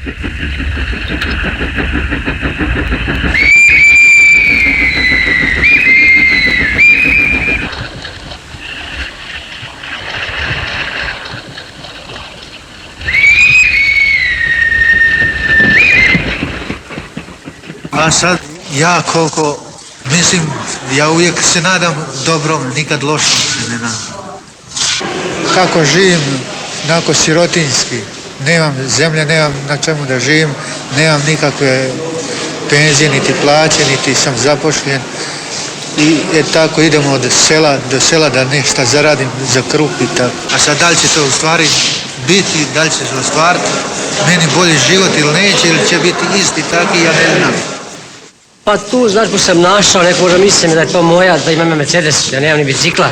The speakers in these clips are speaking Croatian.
A sad, ja koliko mislim, ja uvijek se nadam dobrom, nikad lošom se ne nadam. Kako živim, onako sirotinjski, nemam zemlje, nemam na čemu da živim, nemam nikakve penzije, niti plaće, niti sam zapošljen. I tako idemo od sela do sela da nešto zaradim za kruh i tako. A sad da li će to u stvari biti, da li će se ostvariti meni bolji život ili neće, ili će biti isti taki, ja ne znam. Pa tu, znaš, ko sam našao, neko možda mislim da je to moja, da imam Mercedes, ja nemam ni bicikla.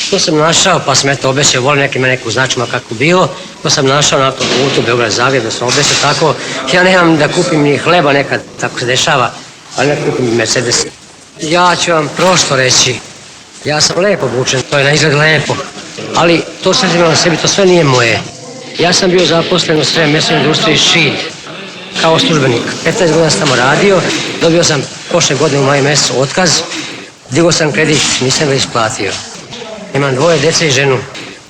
To sam našao, pa sam eto obećao, volim neku značima kako bilo. To sam našao na autoputu Beograd-Zagreb, da sam obećao tako. Ja nemam da kupim ni hleba nekad, tako se dešava, ali ne kupim Mercedes. Ja ću vam prosto reći, ja sam lepo obučen, to je na izgled lepo, ali to sve imam na sebi, to sve nije moje. Ja sam bio zaposlen u srednjoj mesnoj industriji Šid, kao službenik. 15 godina sam tamo radio, dobio sam prošle godine u maju mjesecu otkaz, digao sam kredit, nisam ga isplatio. Imam 2 djece i ženu,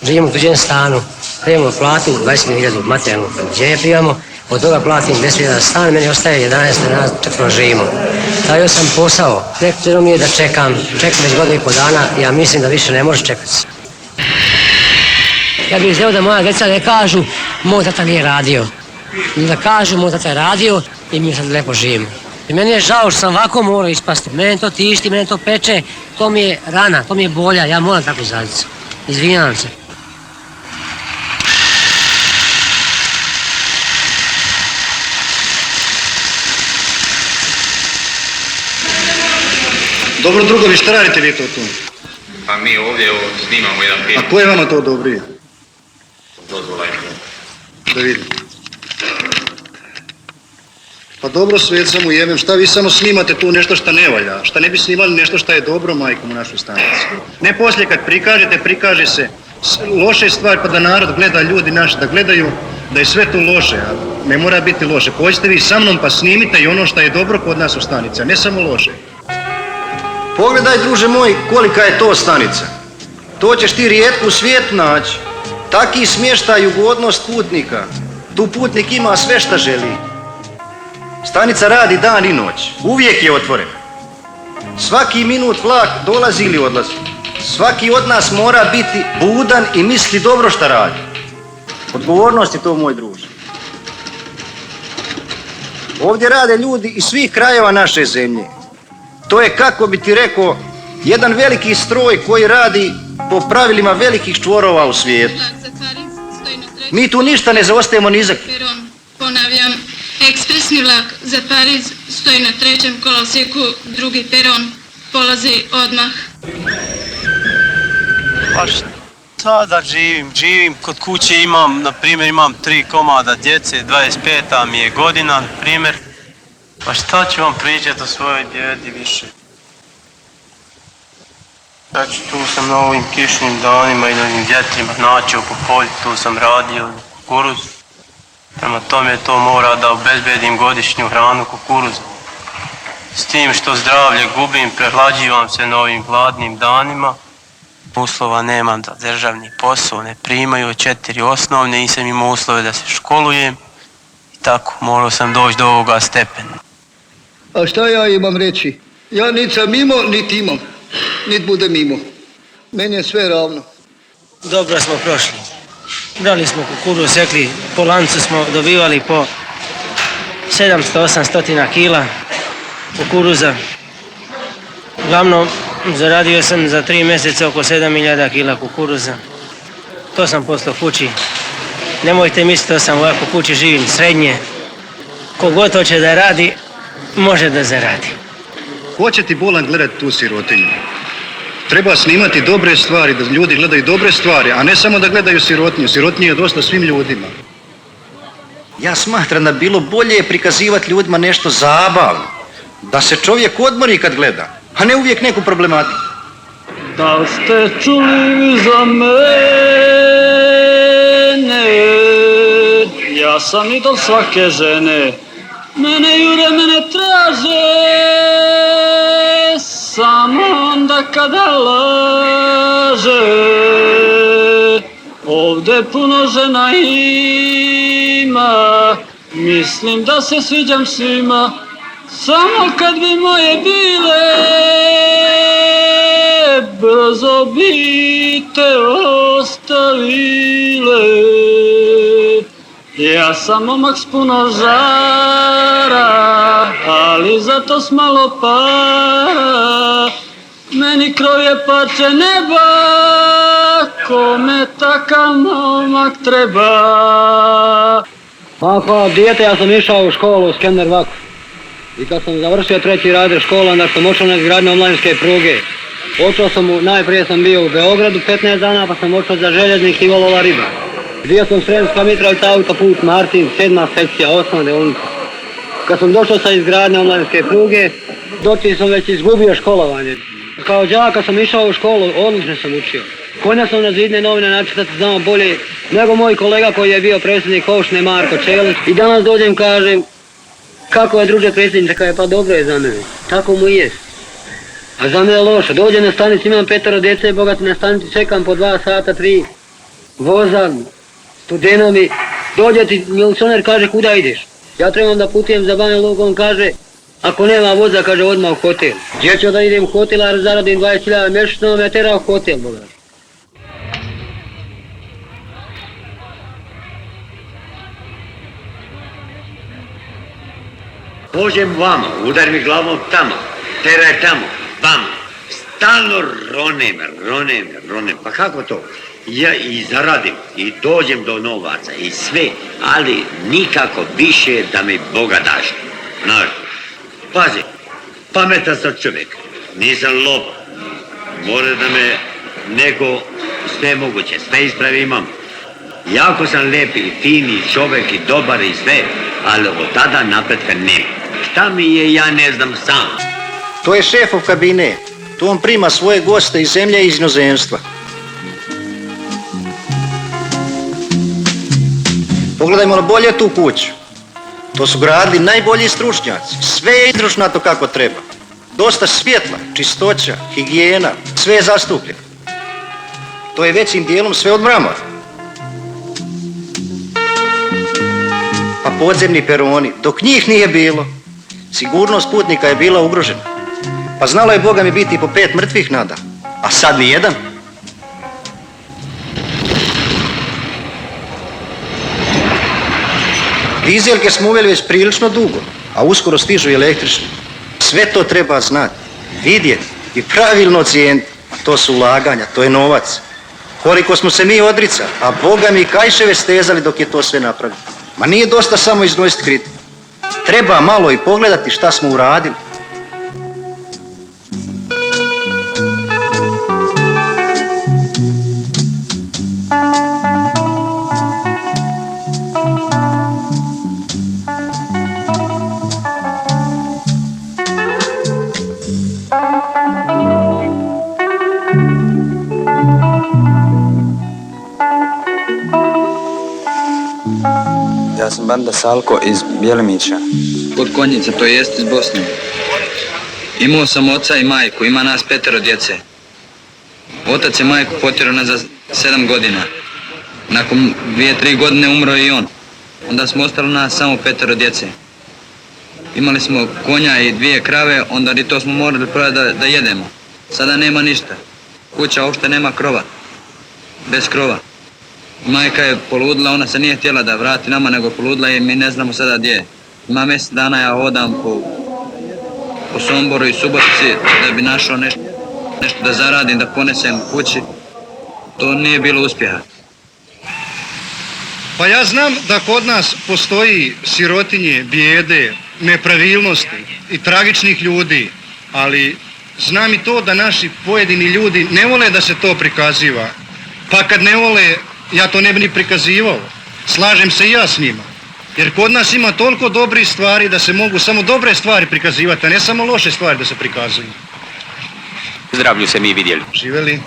živim u tuđem stanu, primamo platu 20.000 materijalnu pređenje primamo, od toga platim 10.000 stan, meni ostaje 11 na 4 živimo. Stavio sam posao, rekao mi je da čekam već godinu i pol dana, ja mislim da više ne može čekati. Ja bih želeo da moja djeca ne kažu, moj tata nije radio. Da kažu, moj tata je radio i mi sad lepo živimo. I meni je žao što sam ovako morao ispasti. Mene to tišti, mene to peče, to mi je rana, to mi je bolja, ja moram tako zaditi. Izvinjavam se. Dobro drugovi, šta radite vi to tu? Pa mi ovdje snimamo jedan film. A ko je vama to odobrio? Dozvola im. Da vidim. Pa dobro, svijet sam ujebem, šta vi samo snimate tu nešto šta ne valja? Šta ne bi snimali nešto šta je dobro majkom u našoj stanici? Ne poslije kad prikažete, prikaže se loše stvari pa da narod gleda, ljudi naši da gledaju da je sve tu loše, a ne mora biti loše. Pođite vi sa mnom pa snimite i ono šta je dobro kod nas u stanici, a ne samo loše. Pogledaj, druže moj, kolika je to stanica. To ćeš ti rijetko u svijetu naći. Taki smještaj, ugodnost putnika. Tu putnik ima sve šta želi. Stanica radi dan i noć. Uvijek je otvoren. Svaki minut vlak dolazi ili odlazi. Svaki od nas mora biti budan i misli dobro šta radi. Odgovornost je to, moj druže. Ovdje rade ljudi iz svih krajeva naše zemlje. To je, kako bi ti rekao, jedan veliki stroj koji radi po pravilima velikih čvorova u svijetu. Mi tu ništa ne zaostajemo ni za... Ponavljam, ekspresni vlak za Pariz stoji na 3. kolosijeku, 2. peron, polazi odmah. Pa šta da živim kod kuće, imam 3 komada djece, 25. mi je godina, na primjer. Pa šta ću vam pričati o svojoj djedi više? Znači, tu sam na ovim kišnim danima i na ovim vjetrima načeo po polju, tu sam radio kukuruz. Prema tome to mora da obezbedim godišnju hranu kukuruza. S tim što zdravlje gubim, prehlađivam se na ovim hladnim danima. Uslova nemam da državni posao ne primaju, 4 osnovne, nisam imao uslove da se školujem. I tako, morao sam doći do ovoga stepena. A šta ja imam reći? Ja niti sam imao, niti imam. Niti budem imao. Meni je sve ravno. Dobro smo prošli. Brali smo kukuruz, sekli, po lancu smo dobivali po 700-800 kila kukuruza. Uglavnom, zaradio sam za 3 mjeseca oko 7.000 kila kukuruza. To sam poslao kući. Nemojte misliti da sam ovako kući živim srednje. Kogod hoće da radi, može da zaradi. Ko će ti bolan gledati tu sirotinju? Treba snimati dobre stvari, da ljudi gledaju dobre stvari, a ne samo da gledaju sirotinju. Sirotinju je dosta svim ljudima. Ja smatram da bilo bolje prikazivati ljudima nešto zabavno. Da se čovjek odmori kad gleda, a ne uvijek neku problematiku. Da li ste čuli za mene? Ja ja sam idol svake žene. Mene jure, mene traže, samo onda kada laže. Ovde puno žena ima, mislim da se sviđam svima. Samo kad bi moje bile, brzo bi te ostavile. Ja sam momak s puno žara, ali zato s malo para. Meni krov je parče neba, kome takav momak treba. Ako dijete, ja sam išao u školu u Skender Vaku. I kad sam završio 3. razred škola, onda sam očeo na izgradnju omladinske pruge. Najprije sam bio u Beogradu 15 dana, pa sam očeo za željeznik i volova riba. Bio sam Sremska Mitrovica, autoput Martin, 7. sekcija, 8. deonica. Kad sam došao sa izgradnje omladinske pruge, doći sam već izgubio školovanje. Kao đak kad sam išao u školu, odlično sam učio. Konja sam na zidne novine načitati znao bolje nego moj kolega koji je bio predsjednik opštine Marko Čelić. I danas dođem kažem, kako je druže predsjedniče, kaže pa dobro je za mene, tako mu i jest. A za mene je loše, dođem na stanici, imam 5 djece, bogati na stanici, čekam po 2 sata, 3, vozam, studenovi, dođe ti milicioner, kaže kuda ideš? Ja trebam da putujem za Banja Luku, on kaže, ako nema voza, kaže odmah u hotel. Gdje ću da idem u hotel, a zaradim 20.000 mjesečno, me tera u hotel, bogati. Pođem vamo, udar mi glavom tamo, teraj tamo, vamo. Stalno ronem, pa kako to? Ja i zaradim, i dođem do novaca, i sve, ali nikako više da mi Boga daš. Znaš, pazi, pametan sam čovjek, nisam lop, mora da me neko sve moguće, sve ispravi imam. Jako sam lijep i fini čovjek i dobar i sve, ali od tada napretka nema. Šta mi je, ja ne znam sam. To je šefov kabinet. Tu on prima svoje goste iz zemlje i iz inozemstva. Pogledajmo bolje tu kuću. To su gradili najbolji stručnjaci. Sve je izručnato kako treba. Dosta svjetla, čistoća, higijena, sve je zastupljeno. To je većim dijelom sve od mramora. Pa podzemni peroni, dok njih nije bilo, sigurnost putnika je bila ugrožena. Pa znalo je Boga mi biti po 5 mrtvih nada, a sad ni jedan. Dizelke smo uveli već prilično dugo, a uskoro stižu i električni. Sve to treba znati, vidjeti i pravilno ocijeniti. To su ulaganja, to je novac. Koliko smo se mi odricali, a Boga mi kajševe stezali dok je to sve napravili. Ma nije dosta samo iznositi kritiku. Treba malo i pogledati šta smo uradili. Ja sam Banda Salko iz Bjelimića. Kod Konjica, to jest iz Bosne. Imao sam oca i majku, ima nas 5 djece. Otac je majku potjerao na za 7 godina. Nakon 2-3 godine umro i on. Onda smo ostali nas samo 5 djece. Imali smo konja i 2 krave, onda i to smo morali prodati da jedemo. Sada nema ništa. Kuća uopšte nema krova. Bez krova. Majka je poludila, ona se nije htjela da vrati nama, nego poludila i mi ne znamo sada gdje je. Ima mjesec dana ja hodam po Somboru i Subotici da bi našao nešto da zaradim, da ponesem kući. To nije bilo uspjeha. Pa ja znam da kod nas postoji sirotinje, bijede, nepravilnosti i tragičnih ljudi, ali znam i to da naši pojedini ljudi ne vole da se to prikaziva. Pa kad ne vole, ja to ne bi ni prikazivao. Slažem se i ja s njima. Jer kod nas ima toliko dobrih stvari da se mogu samo dobre stvari prikazivati, a ne samo loše stvari da se prikazuju. Zdravlju se mi vidjeli. Živjeli.